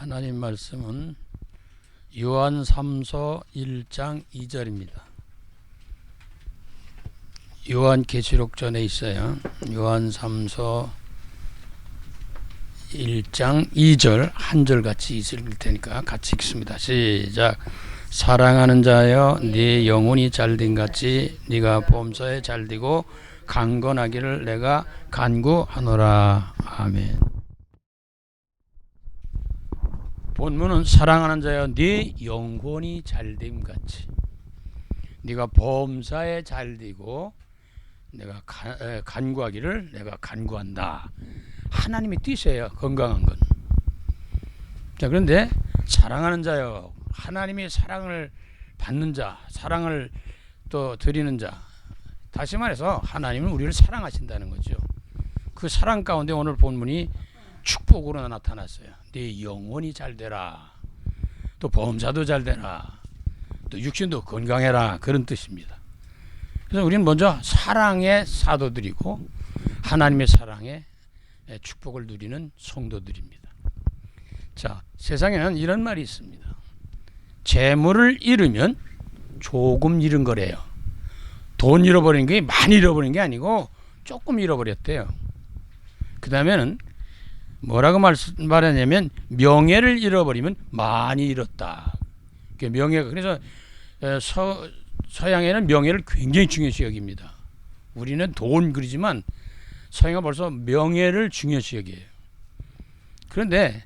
하나님 말씀은 요한 3서 1장 2절입니다. 요한 계시록 전에 있어요. 요한 3서 1장 2절 한 절 같이 읽을 테니까 같이 읽습니다. 시작. 사랑하는 자여 네 영혼이 잘된 같이 네가 범사에 잘되고 강건하기를 내가 간구하노라. 아멘. 본문은 사랑하는 자여 네 영혼이 잘됨 같이 네가 범사에 잘되고 내가 간구하기를 내가 간구한다. 하나님의 뜻이에요. 건강한 건. 자, 그런데 사랑하는 자여, 하나님의 사랑을 받는 자, 사랑을 또 드리는 자, 다시 말해서 하나님은 우리를 사랑하신다는 거죠. 그 사랑 가운데 오늘 본문이 축복으로 나타났어요. 네 영혼이 잘되라, 또 범사도 잘되라, 또 육신도 건강해라, 그런 뜻입니다. 그래서 우리는 먼저 사랑의 사도들이고 하나님의 사랑에 축복을 누리는 성도들입니다. 자, 세상에는 이런 말이 있습니다. 재물을 잃으면 조금 잃은 거래요. 돈 잃어버린 게 많이 잃어버린 게 아니고 조금 잃어버렸대요. 그 다음에는 뭐라고 말하냐면 명예를 잃어버리면 많이 잃었다. 명예가, 그래서 서양에는 명예를 굉장히 중요시 여깁니다. 우리는 돈 그러지만 서양은 벌써 명예를 중요시 여겨요. 그런데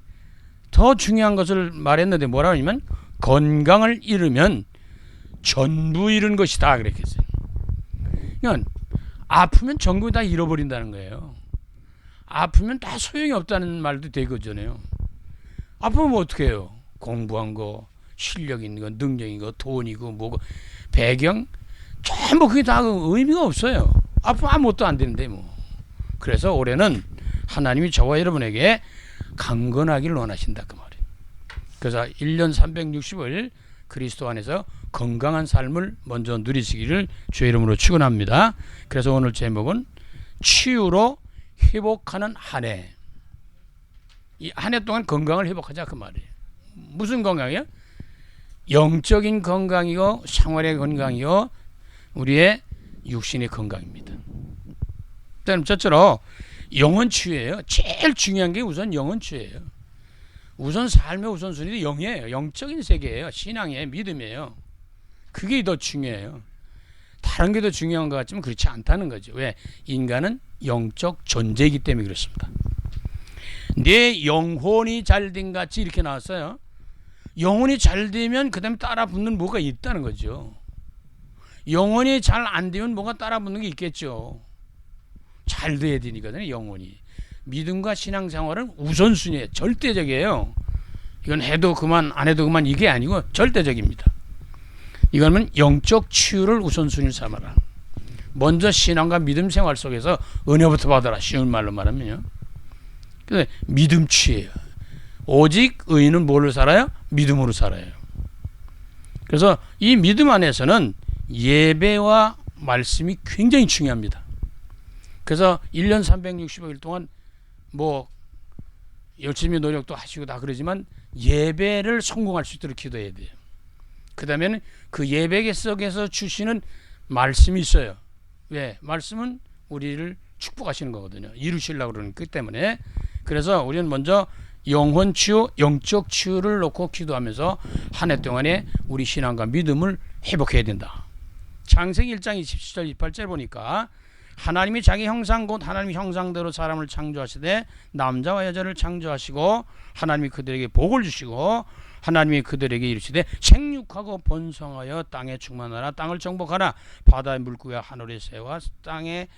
더 중요한 것을 말했는데 뭐라고 하냐면 건강을 잃으면 전부 잃은 것이다 그렇게 했어요. 그러니까 아프면 전부 다 잃어버린다는 거예요. 아프면 다 소용이 없다는 말도 되거든요. 아프면 뭐 어떻게 해요? 공부한 거, 실력 있는 거, 능력인 거, 돈이고 뭐고 배경 전부 그게 다 의미가 없어요. 아프면 아무것도 안 되는데 뭐. 그래서 올해는 하나님이 저와 여러분에게 강건하기를 원하신다 그 말이에요. 그래서 1년 365일 그리스도 안에서 건강한 삶을 먼저 누리시기를 주의 이름으로 축원합니다. 그래서 오늘 제목은 치유로 회복하는 한 해. 이 한 해 동안 건강을 회복하자 그 말이에요. 무슨 건강이요? 영적인 건강이요, 생활의 건강이요, 우리의 육신의 건강입니다. 첫째로 영혼 치유예요. 제일 중요한 게 우선 영혼 치유예요. 우선 삶의 우선순위도 영이에요. 영적인 세계예요. 신앙이에요. 믿음이에요. 그게 더 중요해요. 다른 게 더 중요한 것 같지만 그렇지 않다는 거죠. 왜? 인간은 영적 존재이기 때문에 그렇습니다. 내 영혼이 잘된 같이 이렇게 나왔어요. 영혼이 잘 되면 그 다음에 따라 붙는 뭐가 있다는 거죠. 영혼이 잘 안 되면 뭐가 따라 붙는 게 있겠죠. 잘 돼야 되니까요. 영혼이. 믿음과 신앙생활은 우선순위예요. 절대적이에요. 이건 해도 그만 안 해도 그만 이게 아니고 절대적입니다. 이거는 영적 치유를 우선순위를 삼아라. 먼저 신앙과 믿음 생활 속에서 은혜부터 받아라. 쉬운 말로 말하면요. 근데 믿음 치유예요. 오직 의인은 뭘로 살아요? 믿음으로 살아요. 그래서 이 믿음 안에서는 예배와 말씀이 굉장히 중요합니다. 그래서 1년 365일 동안 뭐 열심히 노력도 하시고 다 그러지만 예배를 성공할 수 있도록 기도해야 돼요. 그 다음에는 그 예배 속에서 주시는 말씀이 있어요. 왜? 말씀은 우리를 축복하시는 거거든요. 이루시려고 그러는 그 때문에. 그래서 우리는 먼저 영혼 치유, 영적 치유를 놓고 기도하면서 한 해 동안에 우리 신앙과 믿음을 회복해야 된다. 창세기 1장 27절 28절 보니까 하나님이 자기 형상 곧 하나님의 형상대로 사람을 창조하시되 남자와 여자를 창조하시고 하나님이 그들에게 복을 주시고 하나님이 그들에게 이르시되 생육하고 번성하여 땅에 충만하라. 땅을 정복하라. 바다의 물고기와 하늘의 새와 땅에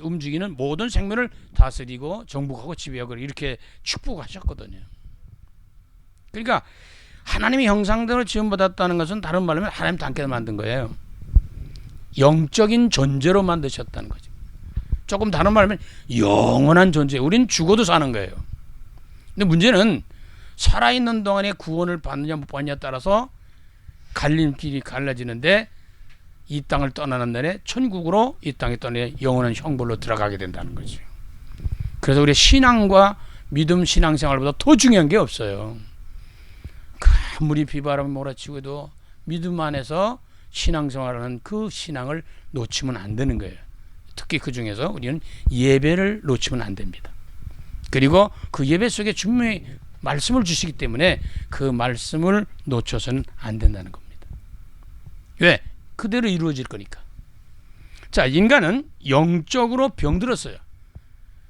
움직이는 모든 생물을 다스리고 정복하고 지배하고 이렇게 축복하셨거든요. 그러니까 하나님의 형상대로 지음받았다는 것은 다른 말로 하면 하나님 닮게 만든 거예요. 영적인 존재로 만드셨다는 거죠. 조금 다른 말로 하면 영원한 존재. 우린 죽어도 사는 거예요. 근데 문제는 살아있는 동안에 구원을 받느냐 못 받느냐에 따라서 갈림길이 갈라지는데 이 땅을 떠나는 날에 천국으로 이 땅에 떠나 영원한 형벌로 들어가게 된다는 거죠. 그래서 우리 신앙과 믿음 신앙생활보다 더 중요한 게 없어요. 아무리 비바람이 몰아치고도 믿음 안에서 신앙생활하는 그 신앙을 놓치면 안 되는 거예요. 특히 그 중에서 우리는 예배를 놓치면 안 됩니다. 그리고 그 예배 속에 주님의 말씀을 주시기 때문에 그 말씀을 놓쳐서는 안 된다는 겁니다. 왜? 그대로 이루어질 거니까. 자, 인간은 영적으로 병들었어요.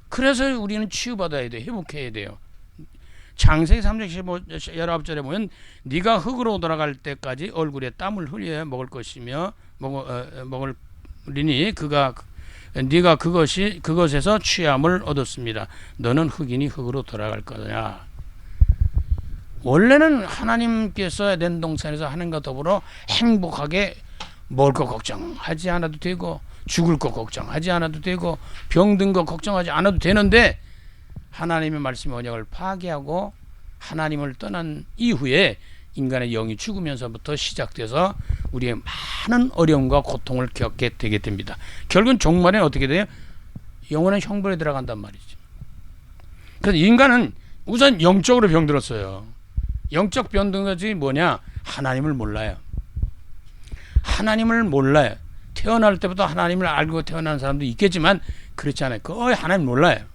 그래서 우리는 치유받아야 돼요. 회복해야 돼요. 창세기 3장 19절에 보면 네가 흙으로 돌아갈 때까지 얼굴에 땀을 흘려야 먹을 것이며 먹으리니 네가 그것에서 취함을 얻었습니다. 너는 흙이니 흙으로 돌아갈 거냐. 원래는 하나님께서 에덴 동산에서 하나님과 더불어 행복하게 먹을 거 걱정하지 않아도 되고 죽을 거 걱정하지 않아도 되고 병든 거 걱정하지 않아도 되는데 하나님의 말씀의 언약을 파괴하고 하나님을 떠난 이후에 인간의 영이 죽으면서부터 시작돼서 우리의 많은 어려움과 고통을 겪게 되게 됩니다. 결국은 종말에 어떻게 돼요? 영원한 형벌에 들어간단 말이죠. 그래서 인간은 우선 영적으로 병들었어요. 영적 병든 것이 뭐냐? 하나님을 몰라요. 하나님을 몰라요. 태어날 때부터 하나님을 알고 태어난 사람도 있겠지만 그렇지 않아요. 거의 하나님 몰라요.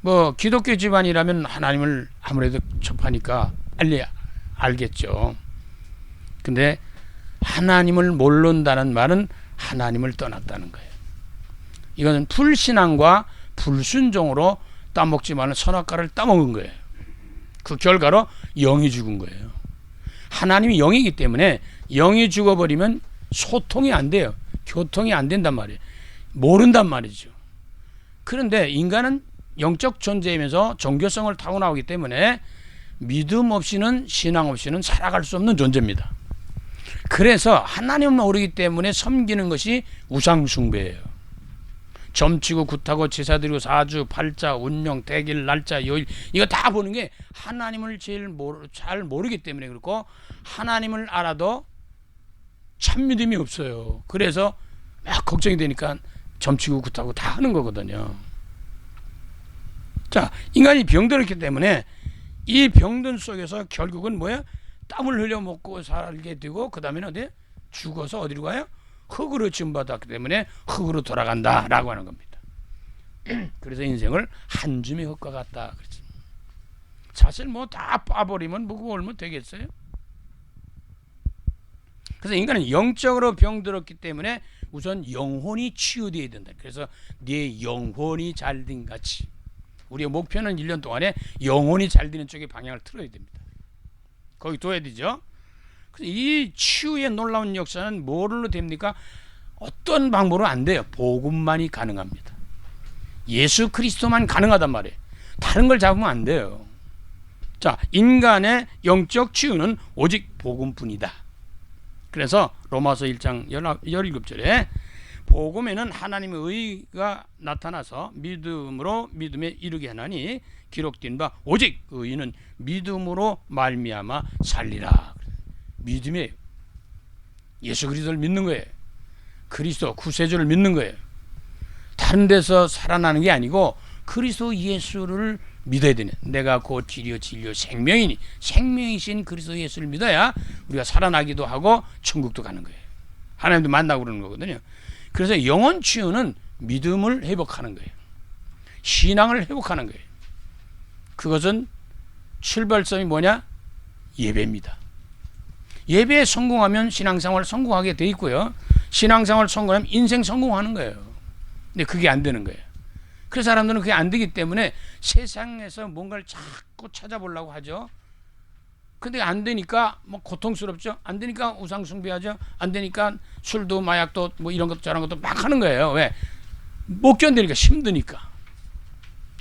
뭐 기독교 집안이라면 하나님을 아무래도 접하니까 알겠죠. 근데 하나님을 모른다는 말은 하나님을 떠났다는 거예요. 이거는 불신앙과 불순종으로 따먹지 말은 선악과를 따먹은 거예요. 그 결과로 영이 죽은 거예요. 하나님이 영이기 때문에 영이 죽어버리면 소통이 안 돼요. 교통이 안 된단 말이에요. 모른단 말이죠. 그런데 인간은 영적 존재이면서 종교성을 타고나오기 때문에 믿음 없이는 신앙 없이는 살아갈 수 없는 존재입니다. 그래서 하나님을 모르기 때문에 섬기는 것이 우상숭배예요. 점치고 굿하고 제사드리고 사주, 팔자, 운명, 대길, 날짜, 요일 이거 다 보는 게 하나님을 잘 모르기 때문에 그렇고 하나님을 알아도 참 믿음이 없어요. 그래서 막 걱정이 되니까 점치고 굿하고 다 하는 거거든요. 자, 인간이 병들었기 때문에 이 병든 속에서 결국은 뭐야? 땀을 흘려 먹고 살게 되고 그 다음에는 어디? 죽어서 어디로 가요? 흙으로 지음받았기 때문에 흙으로 돌아간다라고 하는 겁니다. 그래서 인생을 한 줌의 흙과 같다. 그렇지. 사실 뭐 다 빠버리면 뭐 그거 얼마 되겠어요? 그래서 인간은 영적으로 병들었기 때문에 우선 영혼이 치유되어야 된다. 그래서 네 영혼이 잘된 같이 우리의 목표는 1년 동안에 영혼이 잘 되는 쪽에 방향을 틀어야 됩니다. 거기 둬야 되죠. 그래서 이 치유의 놀라운 역사는 뭐로 됩니까? 어떤 방법으로 안 돼요. 복음만이 가능합니다. 예수 그리스도만 가능하단 말이에요. 다른 걸 잡으면 안 돼요. 자, 인간의 영적 치유는 오직 복음뿐이다. 그래서 로마서 1장 17절에 복음에는 하나님의 의가 나타나서 믿음으로 믿음에 이르게 하나니 기록된 바 오직 의인은 믿음으로 말미암아 살리라. 믿음이에요. 예수 그리스도를 믿는 거예요. 그리스도 구세주를 믿는 거예요. 다른 데서 살아나는 게 아니고 그리스도 예수를 믿어야 되네. 내가 곧 진리요 진리요 생명이니 생명이신 그리스도 예수를 믿어야 우리가 살아나기도 하고 천국도 가는 거예요. 하나님도 만나고 그러는 거거든요. 그래서 영혼 치유는 믿음을 회복하는 거예요. 신앙을 회복하는 거예요. 그것은 출발점이 뭐냐? 예배입니다. 예배에 성공하면 신앙생활 성공하게 돼 있고요. 신앙생활 성공하면 인생 성공하는 거예요. 근데 그게 안 되는 거예요. 그래서 사람들은 그게 안 되기 때문에 세상에서 뭔가를 자꾸 찾아보려고 하죠. 근데 안 되니까 뭐 고통스럽죠. 안 되니까 우상 숭배하죠. 안 되니까 술도 마약도 뭐 이런 것도 저런 것도 막 하는 거예요. 왜? 못 견디니까 힘드니까.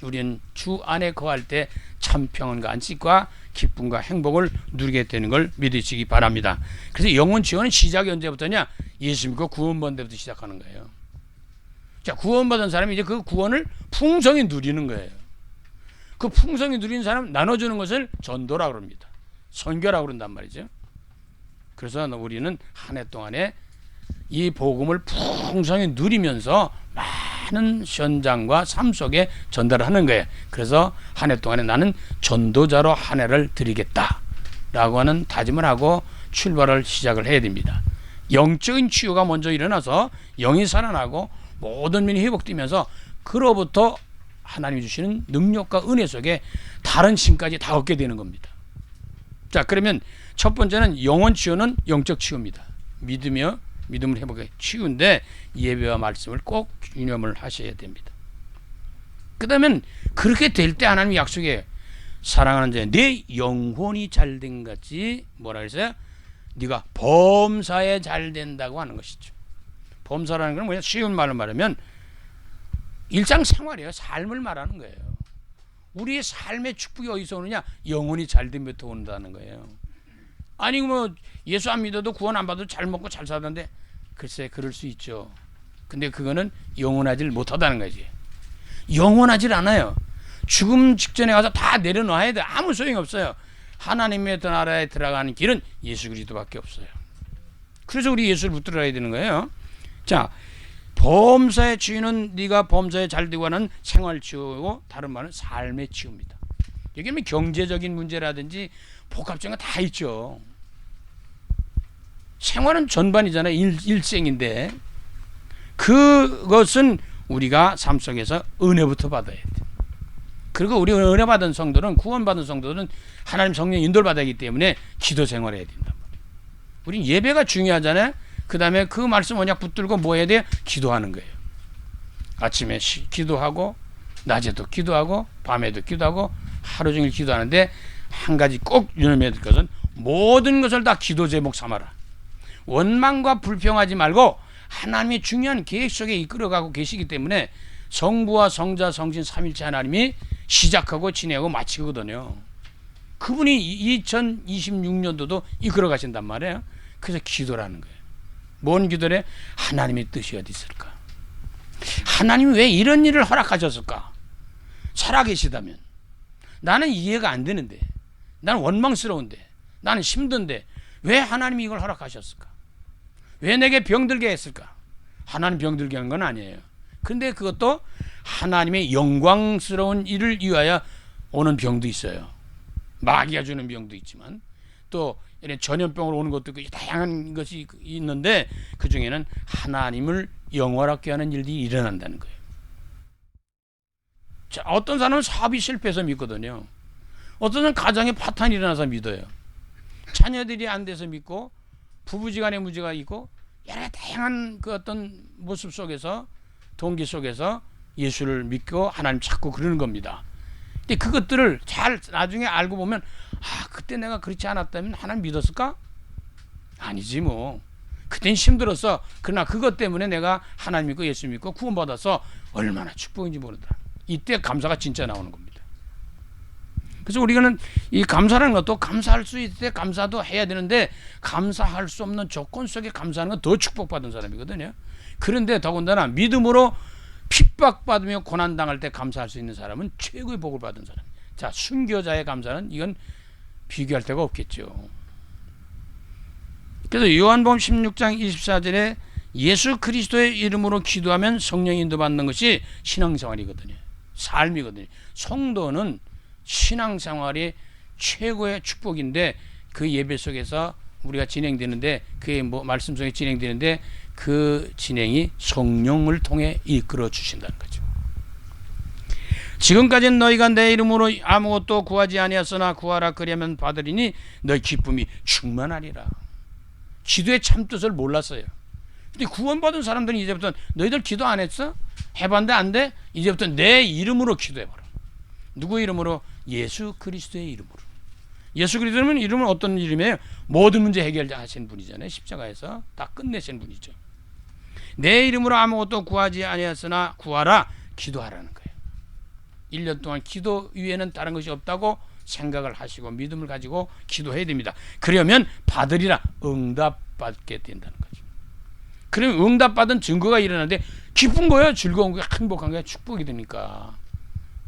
우리는 주 안에 거할 때 참 평안과 안식과 기쁨과 행복을 누리게 되는 걸 믿으시기 바랍니다. 그래서 영혼 치유는 시작이 언제부터냐? 예수 믿고 구원받은 데부터 시작하는 거예요. 자, 구원받은 사람이 이제 그 구원을 풍성히 누리는 거예요. 그 풍성히 누리는 사람 나눠주는 것을 전도라고 합니다. 선교라고 그런단 말이죠. 그래서 우리는 한 해 동안에 이 복음을 풍성히 누리면서 많은 현장과 삶 속에 전달을 하는 거예요. 그래서 한 해 동안에 나는 전도자로 한 해를 드리겠다. 라고 하는 다짐을 하고 출발을 시작을 해야 됩니다. 영적인 치유가 먼저 일어나서 영이 살아나고 모든 면이 회복되면서 그로부터 하나님이 주시는 능력과 은혜 속에 다른 힘까지 다 얻게 되는 겁니다. 자, 그러면 첫 번째는 영혼 치유는 영적 치유입니다. 믿음을 회복해 치유인데 예배와 말씀을 꼭 유념을 하셔야 됩니다. 그 다음엔 그렇게 될 때 하나님이 약속해 사랑하는 자야 내 영혼이 잘된 같이 뭐라 그랬어요? 네가 범사에 잘 된다고 하는 것이죠. 범사라는 건 뭐냐? 쉬운 말로 말하면 일상생활이에요. 삶을 말하는 거예요. 우리의 삶의 축복이 어디서 오느냐? 영혼이 잘됨부터 온다는 거예요. 아니 뭐 예수 안 믿어도 구원 안 받아도 잘 먹고 잘 사는데 글쎄 그럴 수 있죠. 근데 그거는 영원하지를 못하다는 거지. 영원하질 않아요. 죽음 직전에 가서 다 내려놔야 돼. 아무 소용이 없어요. 하나님의 나라에 들어가는 길은 예수 그리스도밖에 없어요. 그래서 우리 예수를 붙들어야 되는 거예요. 자, 범사의 치유는 네가 범사에 잘 되고 하는 생활 치유고 다른 말은 삶의 치유입니다. 여기는 경제적인 문제라든지 복합적인 거 다 있죠. 생활은 전반이잖아요. 일생인데 그것은 우리가 삶 속에서 은혜부터 받아야 돼. 그리고 우리 은혜 받은 성도는 구원받은 성도는 하나님 성령 인도를 받아야 하기 때문에 기도 생활해야 된단 말이에요. 우린 예배가 중요하잖아요. 그 다음에 그 말씀 언약 붙들고 뭐 해야 돼요? 기도하는 거예요. 아침에 기도하고 낮에도 기도하고 밤에도 기도하고 하루 종일 기도하는데 한 가지 꼭 유념해야 될 것은 모든 것을 다 기도 제목 삼아라. 원망과 불평하지 말고 하나님의 중요한 계획 속에 이끌어가고 계시기 때문에 성부와 성자 성신 삼일체 하나님이 시작하고 진행하고 마치거든요. 그분이 2026년도도 이끌어 가신단 말이에요. 그래서 기도라는 거예요. 뭔 기도래? 하나님의 뜻이 어디 있을까? 하나님이 왜 이런 일을 허락하셨을까? 살아계시다면 나는 이해가 안 되는데, 나는 원망스러운데, 나는 힘든데 왜 하나님이 이걸 허락하셨을까? 왜 내게 병들게 했을까? 하나님 병들게 한 건 아니에요. 근데 그것도 하나님의 영광스러운 일을 위하여 오는 병도 있어요. 마귀가 주는 병도 있지만 또 이런 전염병으로 오는 것도 있고 다양한 것이 있는데 그 중에는 하나님을 영원하게 하는 일들이 일어난다는 거예요. 자, 어떤 사람은 사업이 실패해서 믿거든요. 어떤 사람은 가정에 파탄이 일어나서 믿어요. 자녀들이 안 돼서 믿고 부부지간의 문제가 있고 여러 다양한 그 어떤 모습 속에서 동기 속에서 예수를 믿고 하나님 찾고 그러는 겁니다. 근데 그것들을 잘 나중에 알고 보면 그때 내가 그렇지 않았다면 하나님 믿었을까? 아니지 뭐. 그땐 힘들었어. 그러나 그것 때문에 내가 하나님 믿고 예수 믿고 구원받아서 얼마나 축복인지 모른다. 이때 감사가 진짜 나오는 겁니다. 그래서 우리는 이 감사라는 것도 감사할 수 있을 때 감사도 해야 되는데 감사할 수 없는 조건 속에 감사하는 건 더 축복받은 사람이거든요. 그런데 더군다나 믿음으로 핍박받으며 고난당할 때 감사할 수 있는 사람은 최고의 복을 받은 사람. 자, 순교자의 감사는 이건 비교할 데가 없겠죠. 그래서 요한복음 16장 24절에 예수 그리스도의 이름으로 기도하면 성령 인도받는 것이 신앙생활이거든요. 삶이거든요. 성도는 신앙생활이 최고의 축복인데 그 예배 속에서 우리가 진행되는데 그의 말씀 속에 진행되는데 그 진행이 성령을 통해 이끌어 주신다는 거죠. 지금까지는 너희가 내 이름으로 아무것도 구하지 아니하였으나 구하라 그리하면 받으리니 너희 기쁨이 충만하리라. 기도의 참 뜻을 몰랐어요. 근데 구원받은 사람들은 이제부터 너희들 기도 안 했어? 해봤는데 안 돼? 이제부터 내 이름으로 기도해봐라. 누구 이름으로? 예수 그리스도의 이름으로. 예수 그리스도는 이름은 어떤 이름이에요? 모든 문제 해결하신 분이잖아요. 십자가에서 다 끝내신 분이죠. 내 이름으로 아무것도 구하지 아니하였으나 구하라 기도하라는 거예요. 1년 동안 기도 위에는 다른 것이 없다고 생각을 하시고 믿음을 가지고 기도해야 됩니다. 그러면 받으리라 응답받게 된다는 거죠. 그러면 응답받은 증거가 일어나는데 기쁜 거예요? 즐거운 거예요? 행복한 거예요? 축복이 되니까.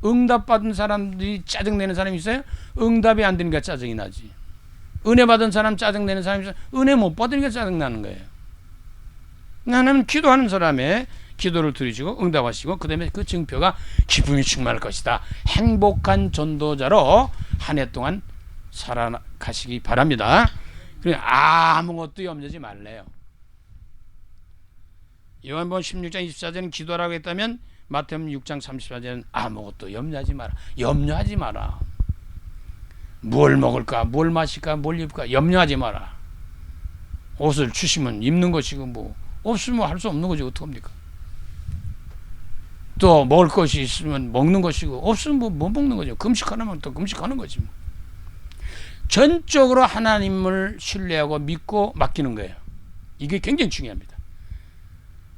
응답받은 사람들이 짜증내는 사람이 있어요? 응답이 안 되니까 짜증이 나지. 은혜 받은 사람 짜증내는 사람이 있어요? 은혜 못 받으니까 짜증나는 거예요. 하나님 기도하는 사람의 기도를 들으시고 응답하시고 그 다음에 그 증표가 기쁨이 충만할 것이다. 행복한 전도자로 한 해 동안 살아가시기 바랍니다. 그러니까 아무것도 염려하지 말래요. 요한복음 16장 24절은 기도하라고 했다면 마태복음 6장 34절은 아무것도 염려하지 마라. 염려하지 마라. 뭘 먹을까, 뭘 마실까, 뭘 입을까 염려하지 마라. 옷을 주시면 입는 것이고 뭐 없으면 할 수 없는 거지 어떡합니까? 또 먹을 것이 있으면 먹는 것이고 없으면 뭐 먹는 거죠. 금식하면 또 금식하는 거지 뭐. 전적으로 하나님을 신뢰하고 믿고 맡기는 거예요. 이게 굉장히 중요합니다.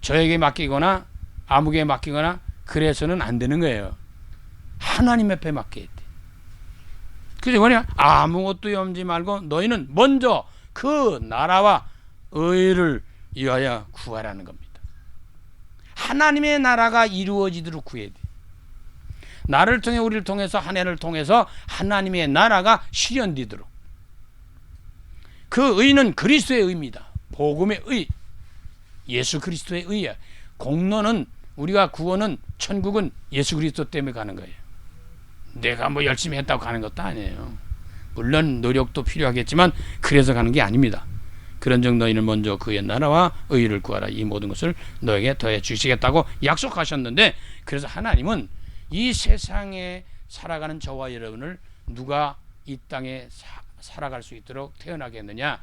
저에게 맡기거나 아무에게 맡기거나 그래서는 안 되는 거예요. 하나님 앞에 맡겨야 돼. 그래서 뭐냐? 아무것도 염지 말고 너희는 먼저 그 나라와 의를 위하여 구하라는 겁니다. 하나님의 나라가 이루어지도록 구해야 돼. 나를 통해 우리를 통해서 한 해를 통해서 하나님의 나라가 실현되도록. 그 의는 그리스도의 의입니다. 복음의 의, 예수 그리스도의 의야. 공로는 우리가 구원은 천국은 예수 그리스도 때문에 가는 거예요. 내가 뭐 열심히 했다고 가는 것도 아니에요. 물론 노력도 필요하겠지만 그래서 가는 게 아닙니다. 그런즉 너희는 먼저 그의 나라와 의를 구하라. 이 모든 것을 너에게 더해 주시겠다고 약속하셨는데, 그래서 하나님은 이 세상에 살아가는 저와 여러분을 누가 이 땅에 살아갈 수 있도록 태어나게 했느냐?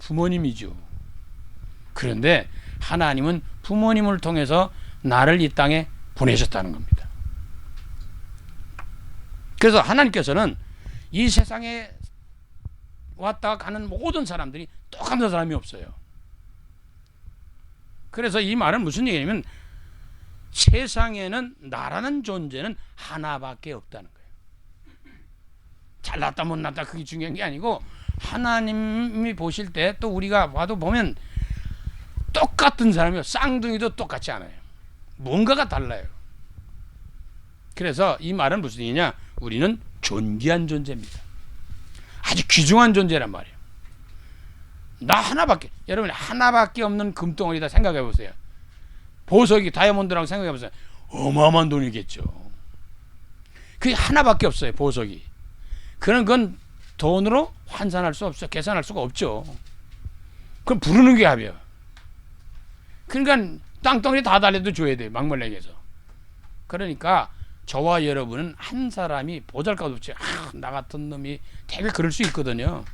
부모님이죠. 그런데 하나님은 부모님을 통해서 나를 이 땅에 보내셨다는 겁니다. 그래서 하나님께서는 이 세상에 왔다 가는 모든 사람들이 똑같은 사람이 없어요. 그래서 이 말은 무슨 얘기냐면 세상에는 나라는 존재는 하나밖에 없다는 거예요. 잘났다 못났다 그게 중요한 게 아니고 하나님이 보실 때 또 우리가 봐도 보면 똑같은 사람이요. 쌍둥이도 똑같지 않아요. 뭔가가 달라요. 그래서 이 말은 무슨 얘기냐? 우리는 존귀한 존재입니다. 아주 귀중한 존재란 말이에요. 나 하나밖에, 여러분 하나밖에 없는 금덩어리다 생각해 보세요. 보석이 다이아몬드라고 생각해 보세요. 어마어마한 돈이겠죠. 그게 하나밖에 없어요. 보석이. 그건 돈으로 환산할 수 없어. 계산할 수가 없죠. 그럼 부르는 게 합이에요. 그러니까 땅덩어리 다 달래도 줘야 돼요. 막말랭이에서. 그러니까 저와 여러분은 한 사람이 보잘것없지. 나 같은 놈이 되게 그럴 수 있거든요.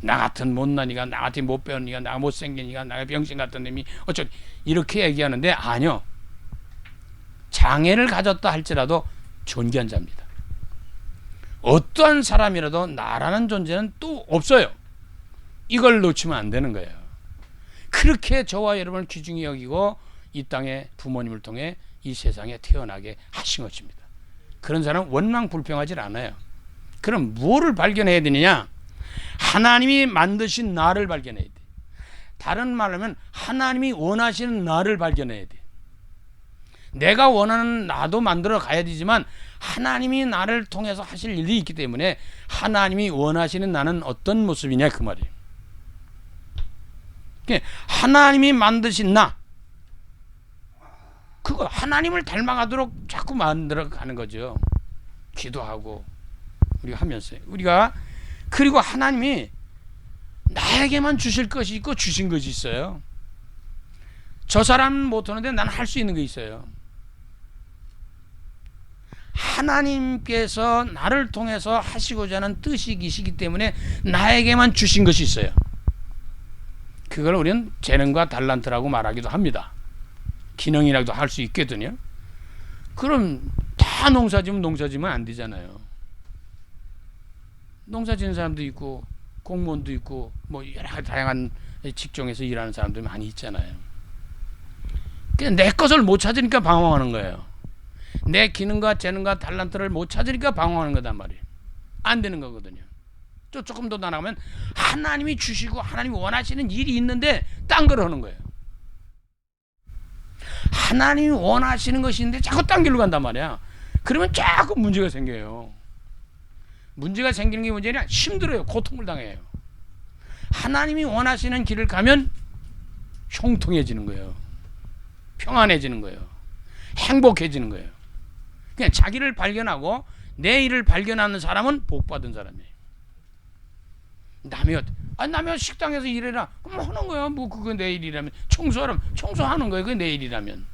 나 같은 못난이가, 나 같은 못 배운 이가, 나 못생긴 이가, 나 병신 같은 놈이 어쩌 이렇게 얘기하는데 아니요. 장애를 가졌다 할지라도 존귀한 자입니다. 어떠한 사람이라도 나라는 존재는 또 없어요. 이걸 놓치면 안 되는 거예요. 그렇게 저와 여러분을 귀중히 여기고 이 땅에 부모님을 통해 이 세상에 태어나게 하신 것입니다. 그런 사람은 원망 불평하지 않아요. 그럼 무엇을 발견해야 되느냐? 하나님이 만드신 나를 발견해야 돼. 다른 말로 하면 하나님이 원하시는 나를 발견해야 돼. 내가 원하는 나도 만들어 가야 되지만 하나님이 나를 통해서 하실 일이 있기 때문에 하나님이 원하시는 나는 어떤 모습이냐 그 말이에요. 하나님이 만드신 나, 그거 하나님을 닮아가도록 자꾸 만들어 가는 거죠. 기도하고 우리가 하면서 우리가, 그리고 하나님이 나에게만 주실 것이 있고 주신 것이 있어요. 저 사람은 못하는데 나는 할 수 있는 게 있어요. 하나님께서 나를 통해서 하시고자 하는 뜻이시기 때문에 나에게만 주신 것이 있어요. 그걸 우리는 재능과 달란트라고 말하기도 합니다. 기능이라도 할 수 있거든요. 그럼 다 농사지면 안 되잖아요. 농사지는 사람도 있고 공무원도 있고 뭐 여러 가지 다양한 직종에서 일하는 사람들이 많이 있잖아요. 그냥 내 것을 못 찾으니까 방황하는 거예요. 내 기능과 재능과 달란트를 못 찾으니까 방황하는 거단 말이에요. 안 되는 거거든요. 또 조금 더 나아가면 하나님이 주시고 하나님이 원하시는 일이 있는데 딴 걸 하는 거예요. 하나님이 원하시는 것이 있는데 자꾸 딴 길로 간단 말이야. 그러면 자꾸 문제가 생겨요. 문제가 생기는 게 문제냐? 힘들어요. 고통을 당해요. 하나님이 원하시는 길을 가면 형통해지는 거예요. 평안해지는 거예요. 행복해지는 거예요. 그냥 자기를 발견하고 내 일을 발견하는 사람은 복받은 사람이에요. 남의 식당에서 일해라. 그럼 하는 거야. 뭐 그거 내 일이라면. 청소하는 거야. 그게 내 일이라면.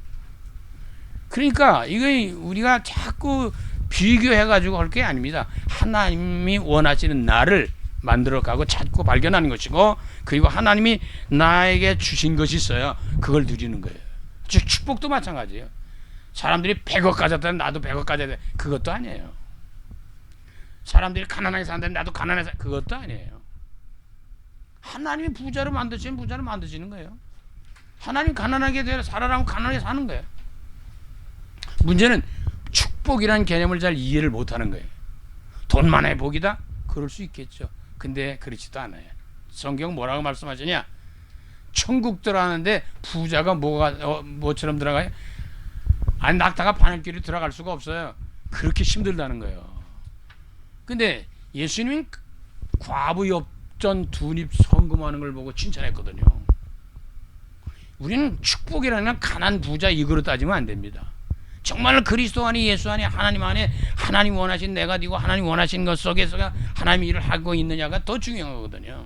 그러니까 이거 우리가 자꾸 비교해가지고 할 게 아닙니다. 하나님이 원하시는 나를 만들어가고 찾고 발견하는 것이고, 그리고 하나님이 나에게 주신 것이 있어요. 그걸 누리는 거예요. 축복도 마찬가지예요. 사람들이 100억 가졌다 나도 100억 가져야 돼. 그것도 아니에요. 사람들이 가난하게 산다면 나도 가난하게 산 그것도 아니에요. 하나님이 부자로 만드시면 부자로 만드시는 거예요. 하나님 가난하게 살아라면 가난하게 사는 거예요. 문제는 축복이라는 개념을 잘 이해를 못하는 거예요. 돈만의 복이다? 그럴 수 있겠죠. 근데 그렇지도 않아요. 성경 뭐라고 말씀하시냐? 천국 들어가는데 부자가 뭐처럼 들어가요? 아니, 낙타가 바늘길로 들어갈 수가 없어요. 그렇게 힘들다는 거예요. 근데 예수님은 과부 엽전 두립 성금하는 걸 보고 칭찬했거든요. 우리는 축복이라는 건 가난 부자 이거로 따지면 안 됩니다. 정말 그리스도 안에, 예수 안에, 하나님 안에 하나님 원하신 내가 되고 하나님 원하신 것 속에서 하나님 일을 하고 있느냐가 더 중요한 거거든요.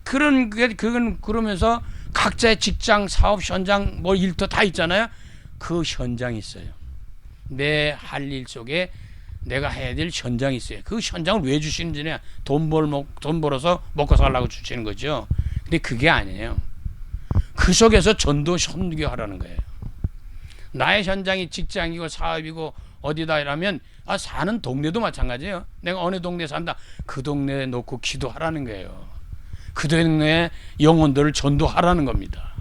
그건 그러면서 각자의 직장, 사업, 현장, 뭐 일터 다 있잖아요. 그 현장이 있어요. 내 할 일 속에 내가 해야 될 현장이 있어요. 그 현장을 왜 주시는지냐? 돈 벌어서 먹고 살라고 주시는 거죠. 근데 그게 아니에요. 그 속에서 전도 선교하라는 거예요. 나의 현장이 직장이고 사업이고 어디다 이라면 사는 동네도 마찬가지예요. 내가 어느 동네에 산다. 그 동네에 놓고 기도하라는 거예요. 그 동네에 영혼들을 전도하라는 겁니다.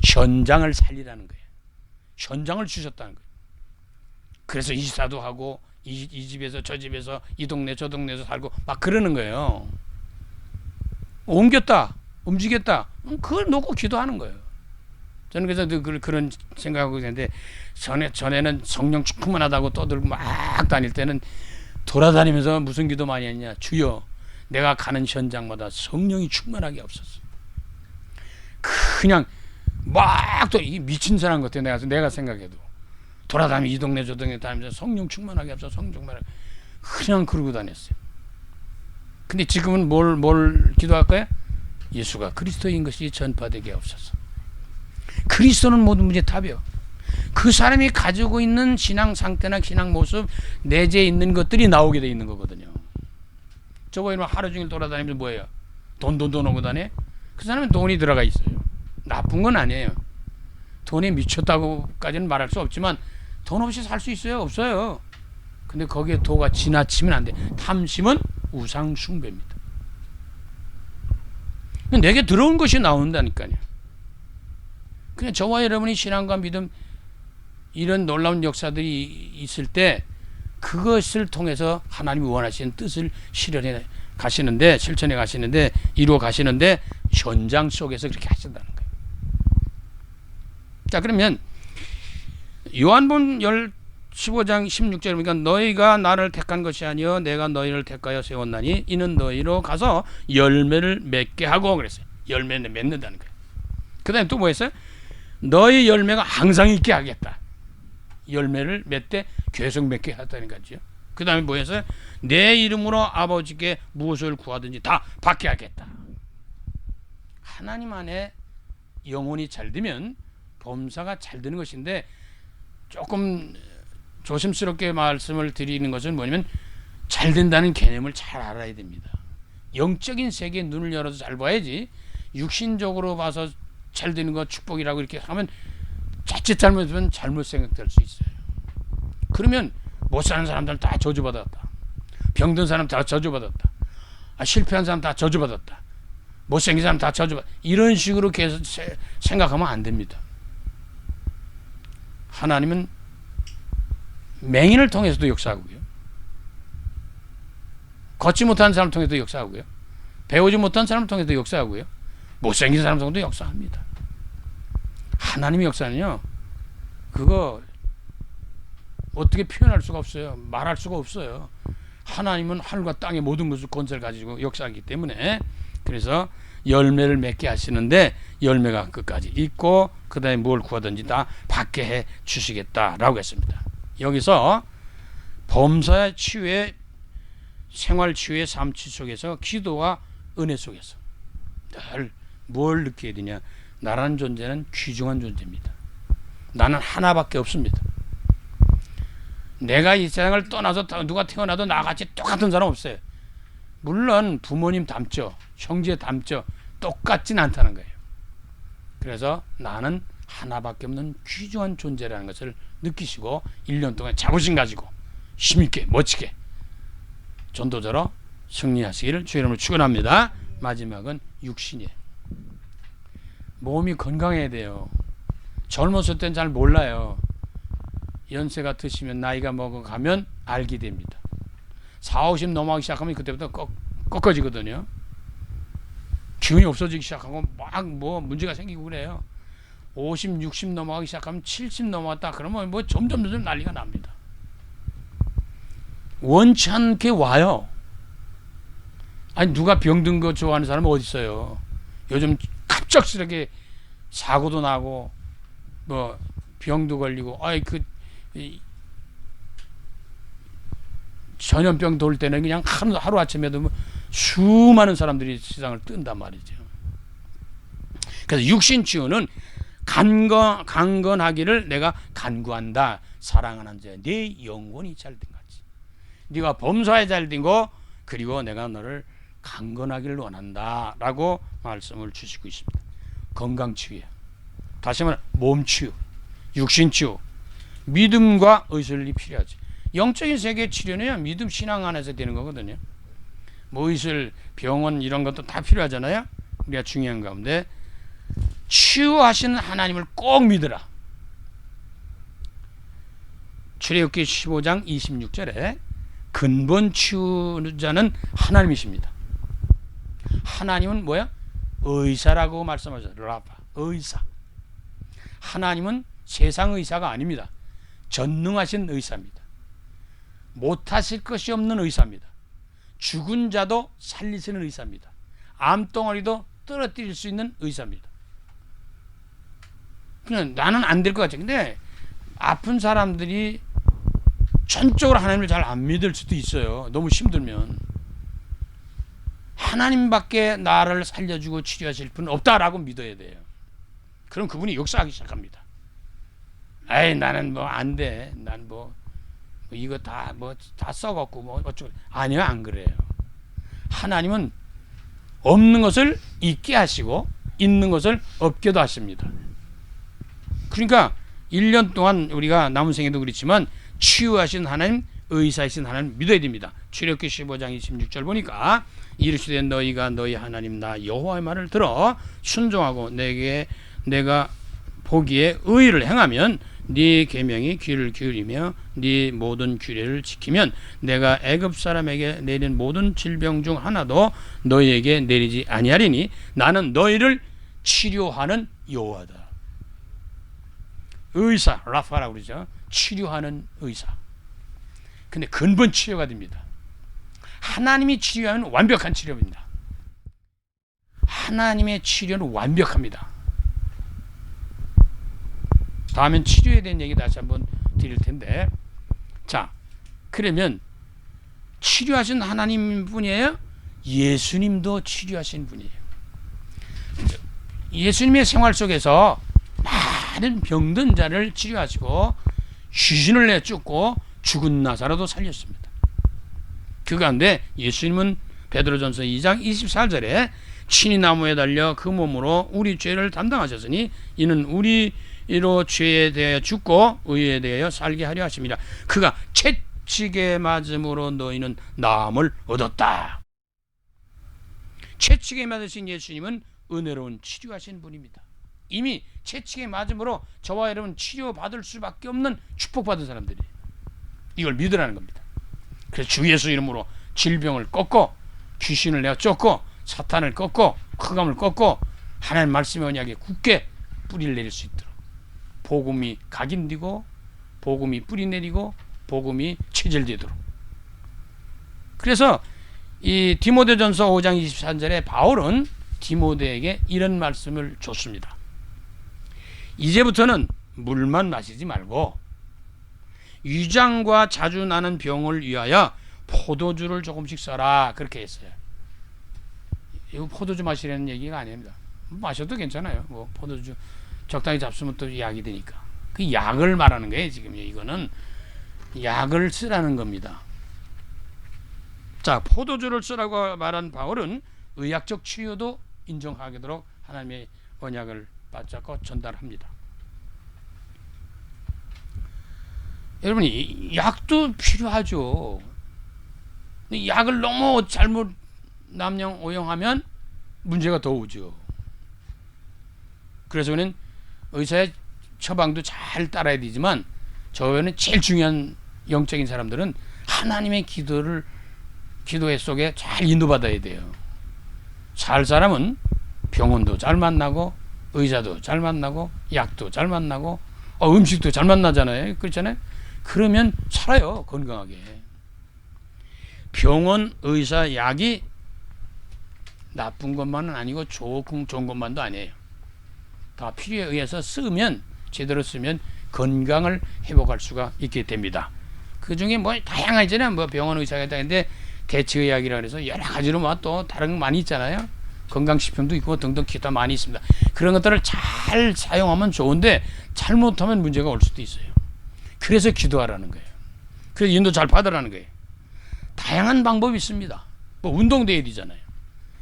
현장을 살리라는 거예요. 현장을 주셨다는 거예요. 그래서 이사도 하고 이 집에서 저 집에서 이 동네 저 동네에서 살고 막 그러는 거예요. 옮겼다, 움직였다. 그걸 놓고 기도하는 거예요. 저는 그래서 그런 생각하고 있는데, 전에는 성령 충만하다고 떠들고 막 다닐 때는 돌아다니면서 무슨 기도 많이 했냐? 주여, 내가 가는 현장마다 성령이 충만하게 없었어. 그냥 막 또 이 미친 사람 같아. 내가 생각해도 돌아다니면 이 동네 저 동네 다니면서 성령 충만하게 없어, 성령 충만하게. 그냥 그러고 다녔어요. 근데 지금은 뭘 기도할 거야? 예수가 그리스도인 것이 전파되게 없어서. 그리스도는 모든 문제 답이요. 그 사람이 가지고 있는 신앙 상태나 신앙 모습, 내재에 있는 것들이 나오게 돼 있는 거거든요. 저거 하루 종일 돌아다니면서 뭐예요? 돈 오고 다녀? 그 사람은 돈이 들어가 있어요. 나쁜 건 아니에요. 돈에 미쳤다고까지는 말할 수 없지만 돈 없이 살 수 있어요? 없어요. 근데 거기에 도가 지나치면 안 돼. 탐심은 우상 숭배입니다. 내게 들어온 것이 나온다니까요. 그냥 저와 여러분이 신앙과 믿음, 이런 놀라운 역사들이 있을 때 그것을 통해서 하나님이 원하시는 뜻을 실현해 가시는데, 실천해 가시는데, 이루어 가시는데 현장 속에서 그렇게 하신다는 거예요. 자, 그러면 요한복음 15장 16절에 보니까 너희가 나를 택한 것이 아니요 내가 너희를 택하여 세웠나니 이는 너희로 가서 열매를 맺게 하고 그랬어요. 열매를 맺는다는 거예요. 그 다음에 또 뭐 했어요? 너희 열매가 항상 있게 하겠다. 열매를 맺되 계속 맺게 하다는 거죠. 그 다음에 뭐 했어요? 내 이름으로 아버지께 무엇을 구하든지 다 받게 하겠다. 하나님 안에 영혼이 잘 되면 범사가 잘 되는 것인데, 조금 조심스럽게 말씀을 드리는 것은 뭐냐면, 잘 된다는 개념을 잘 알아야 됩니다. 영적인 세계에 눈을 열어서 잘 봐야지, 육신적으로 봐서 잘 되는 거 축복이라고 이렇게 하면 자칫 잘못하면 잘못 생각될 수 있어요. 그러면 못 사는 사람들 다 저주받았다. 병든 사람 다 저주받았다. 실패한 사람 다 저주받았다. 못생긴 사람 다 저주받았다. 이런 식으로 계속 생각하면 안 됩니다. 하나님은 맹인을 통해서도 역사하고요. 걷지 못한 사람을 통해서도 역사하고요. 배우지 못한 사람을 통해서도 역사하고요. 못생긴 사람을 통해서도 역사합니다. 하나님의 역사는요, 그거 어떻게 표현할 수가 없어요. 말할 수가 없어요. 하나님은 하늘과 땅의 모든 것을 권세를 가지고 역사하기 때문에, 그래서 열매를 맺게 하시는데 열매가 끝까지 있고 그 다음에 뭘 구하든지 다 받게 해 주시겠다라고 했습니다. 여기서 범사의 치유의 생활치유의 삶치 속에서 기도와 은혜 속에서 늘 뭘 느끼게 되냐. 나라는 존재는 귀중한 존재입니다. 나는 하나밖에 없습니다. 내가 이 세상을 떠나서 누가 태어나도 나같이 똑같은 사람 없어요. 물론 부모님 닮죠. 형제 닮죠. 똑같진 않다는 거예요. 그래서 나는 하나밖에 없는 귀중한 존재라는 것을 느끼시고 1년 동안 자부심 가지고 힘있게 멋지게 전도자로 승리하시기를 주의 이름으로 축원합니다. 마지막은 육신이에요. 몸이 건강해야 돼요. 젊었을 땐 잘 몰라요. 연세가 드시면 나이가 먹어가면 알게 됩니다. 40, 50 넘어가기 시작하면 그때부터 꺾어지거든요. 기운이 없어지기 시작하고 막 뭐 문제가 생기고 그래요. 50, 60 넘어가기 시작하면 70 넘어갔다 그러면 뭐 점점 난리가 납니다. 원치 않게 와요. 아니 누가 병든 거 좋아하는 사람은 어디 있어요. 요즘 갑작스럽게 사고도 나고 뭐 병도 걸리고 전염병 돌 때는 그냥 하루 아침에도 뭐 수많은 사람들이 세상을 뜬단 말이죠. 그래서 육신 치유는 강건하기를 내가 간구한다. 사랑하는 자 네 영혼이 잘된 같이 네가 범사에 잘된고 그리고 내가 너를 강건하기를 원한다 라고 말씀을 주시고 있습니다. 건강치유예요. 다시 말하면 몸치유, 육신치유, 믿음과 의술이 필요하지. 영적인 세계 치료는요 믿음 신앙 안에서 되는 거거든요. 뭐 의술, 병원 이런 것도 다 필요하잖아요. 우리가 중요한 가운데 치유하시는 하나님을 꼭 믿으라. 출애굽기 15장 26절에 근본 치유자는 하나님이십니다. 하나님은 뭐야? 의사라고 말씀하셨어요. 라파, 의사. 하나님은 세상 의사가 아닙니다. 전능하신 의사입니다. 못하실 것이 없는 의사입니다. 죽은 자도 살리시는 의사입니다. 암덩어리도 떨어뜨릴 수 있는 의사입니다. 그냥 나는 안 될 것 같아. 근데 아픈 사람들이 전적으로 하나님을 잘 안 믿을 수도 있어요. 너무 힘들면. 하나님밖에 나를 살려주고 치료하실 분은 없다라고 믿어야 돼요. 그럼 그분이 역사하기 시작합니다. 에이 나는 뭐 안 돼. 난 뭐 이거 다 썩었고 뭐 어쩌고. 아니요, 안 그래요. 하나님은 없는 것을 있게 하시고 있는 것을 없게도 하십니다. 그러니까 1년 동안 우리가 남은 생에도 그렇지만 치유하신 하나님, 의사이신 하나님 믿어야 됩니다. 출애굽기 15장 26절 보니까 이르시되 너희가 너희 하나님 나 여호와의 말을 들어 순종하고 내가 보기에 의를 행하면 네 계명이 귀를 기울이며 네 모든 규례를 지키면 내가 애굽 사람에게 내린 모든 질병 중 하나도 너희에게 내리지 아니하리니 나는 너희를 치료하는 여호와다. 의사, 라파라고 그러죠. 치료하는 의사. 근데 근본 치료가 됩니다. 하나님이 치료하면 완벽한 치료입니다. 하나님의 치료는 완벽합니다. 다음엔 치료에 대한 얘기 다시 한번 드릴 텐데, 자, 그러면 치료하신 하나님 분이에요? 예수님도 치료하신 분이에요. 예수님의 생활 속에서 많은 병든 자를 치료하시고 귀신을 내쫓고 죽은 나사로도 살렸습니다. 그 가운데 예수님은 베드로전서 2장 24절에 친히 나무에 달려 그 몸으로 우리 죄를 담당하셨으니 이는 우리로 죄에 대하여 죽고 의에 대하여 살게 하려 하심이라. 그가 채찍에 맞음으로 너희는 나음을 얻었다. 채찍에 맞으신 예수님은 은혜로운 치료하신 분입니다. 이미 채찍에 맞음으로 저와 여러분 치료받을 수밖에 없는 축복받은 사람들이 이걸 믿으라는 겁니다. 그래서 주 예수 이름으로 질병을 꺾고 귀신을 내가 쫓고 사탄을 꺾고 흑암을 꺾고 하나님 말씀의 언약에 굳게 뿌리를 내릴 수 있도록 복음이 각인되고 복음이 뿌리 내리고 복음이 체질되도록. 그래서 이 디모데전서 5장 23절에 바울은 디모데에게 이런 말씀을 줬습니다. 이제부터는 물만 마시지 말고 위장과 자주 나는 병을 위하여 포도주를 조금씩 써라 그렇게 했어요. 이거 포도주 마시라는 얘기가 아닙니다. 마셔도 괜찮아요. 뭐 포도주 적당히 잡수면 또 약이 되니까. 그 약을 말하는 거예요. 지금 이거는 약을 쓰라는 겁니다. 자, 포도주를 쓰라고 말한 바울은 의학적 치유도 인정하도록 하나님의 언약을 받잡고 전달합니다. 여러분이 약도 필요하죠. 약을 너무 잘못 남용 오용하면 문제가 더 오죠. 그래서 우리는 의사의 처방도 잘 따라야 되지만 저는 제일 중요한 영적인 사람들은 하나님의 기도회 속에 잘 인도받아야 돼요. 살 사람은 병원도 잘 만나고 의사도 잘 만나고 약도 잘 만나고 음식도 잘 만나잖아요. 그렇잖아요. 그러면 살아요. 건강하게. 병원, 의사, 약이 나쁜 것만은 아니고 좋은 것만도 아니에요. 다 필요에 의해서 쓰면 제대로 쓰면 건강을 회복할 수가 있게 됩니다. 그 중에 뭐 다양하잖아요. 뭐 병원 의사가 있다는데 대체의학이라 그래서 여러 가지로 뭐 또 다른 거 많이 있잖아요. 건강식품도 있고 등등 기타 많이 있습니다. 그런 것들을 잘 사용하면 좋은데 잘못하면 문제가 올 수도 있어요. 그래서 기도하라는 거예요. 그래서 인도 잘 받으라는 거예요. 다양한 방법이 있습니다. 뭐 운동도 해야 되잖아요.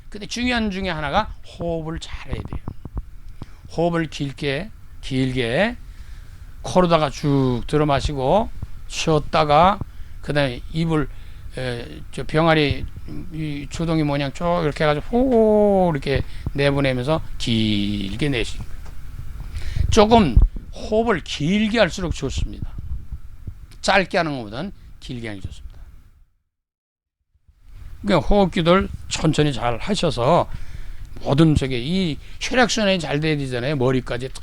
근데 중요한 중에 하나가 호흡을 잘 해야 돼요. 호흡을 길게 코로다가 쭉 들어 마시고 쉬었다가 그 다음에 입을 저 병아리 주둥이 모양 쭉 이렇게 해가지고 호 이렇게 내보내면서 길게 내쉬는 거예요. 조금 호흡을 길게 할수록 좋습니다. 짧게 하는 것보다는 길게 하는 게 좋습니다. 그러니까 호흡기도를 천천히 잘 하셔서 모든 이 혈액순환이 잘 돼야 되잖아요. 머리까지 다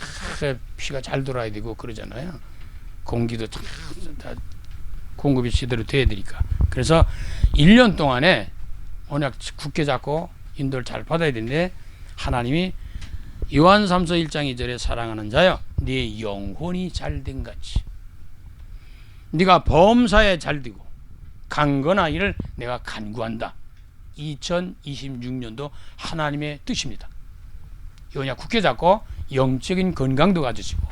피가 잘 돌아야 되고 그러잖아요. 공기도 다 공급이 제대로 돼야 되니까. 그래서 1년 동안에 언약 굳게 잡고 인도를 잘 받아야 되는데 하나님이 요한 3서 1장 2절에 사랑하는 자여 네 영혼이 잘된 같이 네가 범사에 잘되고 강건하기를 내가 간구한다. 2026년도 하나님의 뜻입니다. 이 언약 굳게 잡고 영적인 건강도 가지시고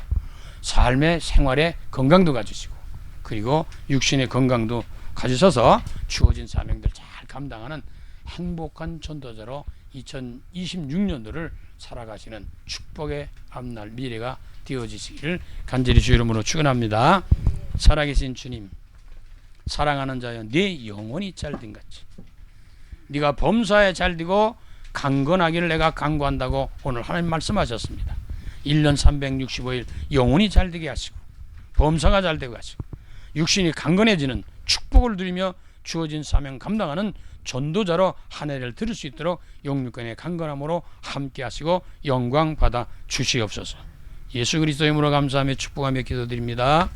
삶의 생활의 건강도 가지시고 그리고 육신의 건강도 가지셔서 주어진 사명들 잘 감당하는 행복한 전도자로 2026년도를 살아가시는 축복의 앞날 미래가 되어지시기를 간절히 주 이름으로 축원합니다. 살아계신 주님, 사랑하는 자여 네 영혼이 잘된 같이 네가 범사에 잘되고 강건하기를 내가 간구한다고 오늘 하나님 말씀하셨습니다. 1년 365일 영혼이 잘되게 하시고 범사가 잘되게 하시고 육신이 강건해지는 축복을 누리며 주어진 사명 감당하는 전도자로 한 해를 들을 수 있도록 영육간의 강건함으로 함께 하시고 영광 받아 주시옵소서. 예수 그리스도의 이름으로 감사하며 축복하며 기도드립니다.